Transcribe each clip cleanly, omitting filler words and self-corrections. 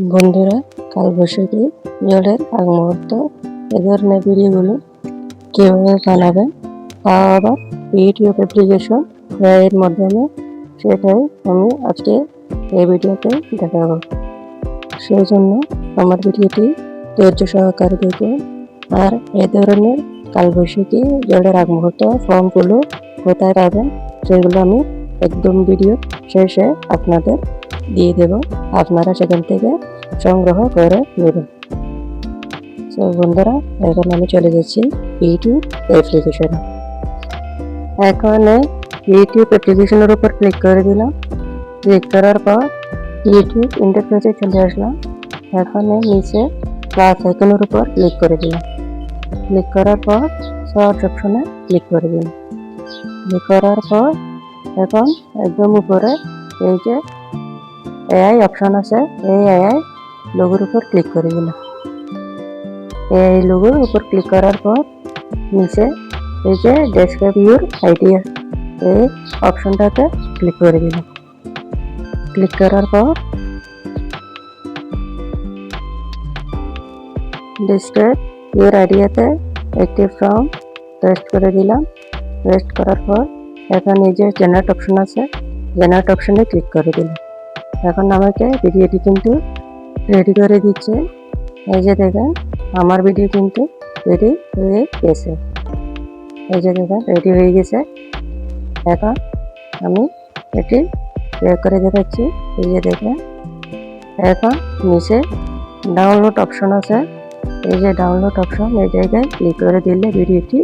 বন্ধুরা, কালবৈশাখী ঝড়ের আগ মুহূর্ত এ ধরনের ভিডিওগুলো কীভাবে বানাবেন, তাও আবার ইউটিউব অ্যাপ্লিকেশন এর মাধ্যমে, সেটাই আমি আজকে এই ভিডিওতে দেখাবো। সেই জন্য আমার ভিডিওটি ধৈর্য সহকারে দেখুন। আর এ ধরনের কালবৈশাখী ঝড়ের আগ মুহূর্ত ফর্মগুলো কোথায় পাবেন সেগুলো আমি একদম ভিডিও শেষে আপনাদের দিয়ে দেব, আপনারা সেখান থেকে সংগ্রহ করে নেবেন। তো বন্ধুরা, এখন আমি চলে যাচ্ছি ইউটিউব অ্যাপ্লিকেশনে। এখানে ইউটিউব অ্যাপ্লিকেশনের উপর ক্লিক করে দিলাম। ক্লিক করার পর ইউটিউব ইন্টারফেসে চলে আসলাম। এখানে নিচে প্লাস আইকনের উপর ক্লিক করে দিলাম। ক্লিক করার পর সার্চ অপশনে ক্লিক করে দিলাম। ক্লিক করার পর এখন একদম উপরে এই যে এআই অপশন আছে, এই এআই লোগোর উপর ক্লিক করে দিলাম। এআই লোগোর উপর ক্লিক করার পর নিচে এই যে ডেসক্রাইব ইউর আইডিয়া, এই অপশনটাতে ক্লিক করে দিলাম। ক্লিক করার পর ডেসক্রাইব ইউর আইডিয়াতে একটি ফর্ম পেস্ট করে দিলাম। পেস্ট করার পর এখন এই যে জেনারেট অপশন আছে, জেনারেট অপশনে ক্লিক করে দিলাম। এখন আমাকে ভিডিওটি কিন্তু রেডি করে দিচ্ছে। এই যে দেখেন আমার ভিডিও কিন্তু রেডি হয়ে গেছে। এই যে দেখেন রেডি হয়ে গেছে। এখন আমি এটি প্লে করে দেখাচ্ছি। এই যে দেখেন এখন নিচে ডাউনলোড অপশন আছে, এই যে ডাউনলোড অপশন, এই জায়গায় ক্লিক করে দিলে ভিডিওটি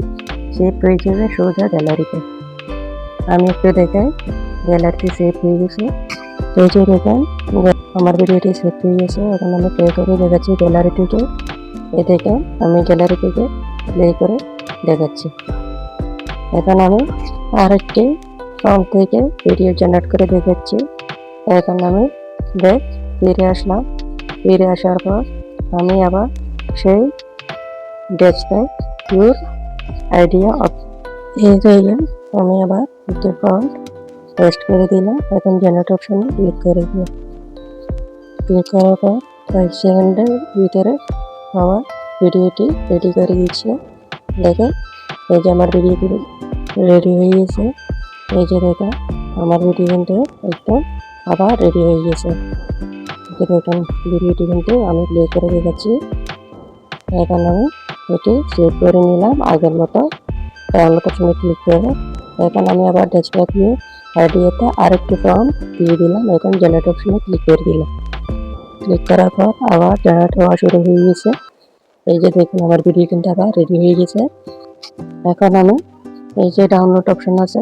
সেভ হয়ে যাবে সোজা গ্যালারিতে। আমি একটু দেখাই, গ্যালারিতে সেভ হয়ে গেছে। এই যে দেখেন আমার ভিডিওটি সেভ হয়ে গেছে। এখন আমি প্লে করে দেখাচ্ছি গ্যালারি থেকে। এ দেখেন আমি গ্যালারি থেকে প্লে করে দেখাচ্ছি। এখন আমি আরেকটি ফর্ম থেকে ভিডিও জেনারেট করে দেখাচ্ছি। এখন আমি ফিরে আসলাম। ফিরে আসার পর আমি আবার সেই ডেসক্রাইব ইউর আইডিয়া এই জায়গায় আমি আবার একটি ফর্ম পেস্ট করে দিলাম। এখন জেনারেট অপশনে ক্লিক করে দিলাম। ক্লিক করার পর 5 সেকেন্ডের ভিতরে আমার ভিডিওটি রেডি করে দিচ্ছে। দেখেন এই যে আমার ভিডিওটি রেডি হয়ে গেছে। এই যে দেখেন আমার ভিডিও কিন্তু একদম আবার রেডি হয়ে গেছে। দেখেন ভিডিওটি কিন্তু আমি প্লে করে দেখাচ্ছি। এখন আমি এটি সেভ করে নিলাম আগের মতো। ডাউনলোড অপশনে ক্লিক করে এখন আমি আবার ডেস্কটপ নিয়ে আইডিয়াতে আরেকটি ফর্ম দিয়ে দিলাম। এখন জেনারেট অপশনে ক্লিক করে দিলাম। ক্লিক করার পর আবার জেনারেট হওয়া শুরু হয়ে গেছে। এই যে দেখুন আমার ভিডিও কিন্তু আবার রেডি হয়ে গেছে। এখন আমি এই যে ডাউনলোড অপশন আছে,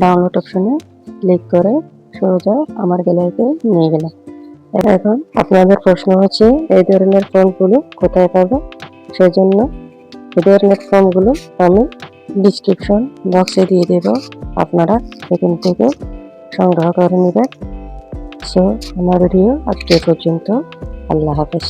ডাউনলোড অপশনে ক্লিক করে সোজা আমার গ্যালারিতে নিয়ে গেলাম। এখন আপনাদের প্রশ্ন হচ্ছে এই ধরনের ফর্মগুলো কোথায় পাবো? সেজন্য এই ধরনের ফর্মগুলো আমি ডিসক্রিপশন বক্সে দিয়ে দেব, আপনারা সেখান থেকে সংগ্রহ করে নেবেন। সো আমার ভিডিও আজকে পর্যন্ত। আল্লাহ হাফেজ।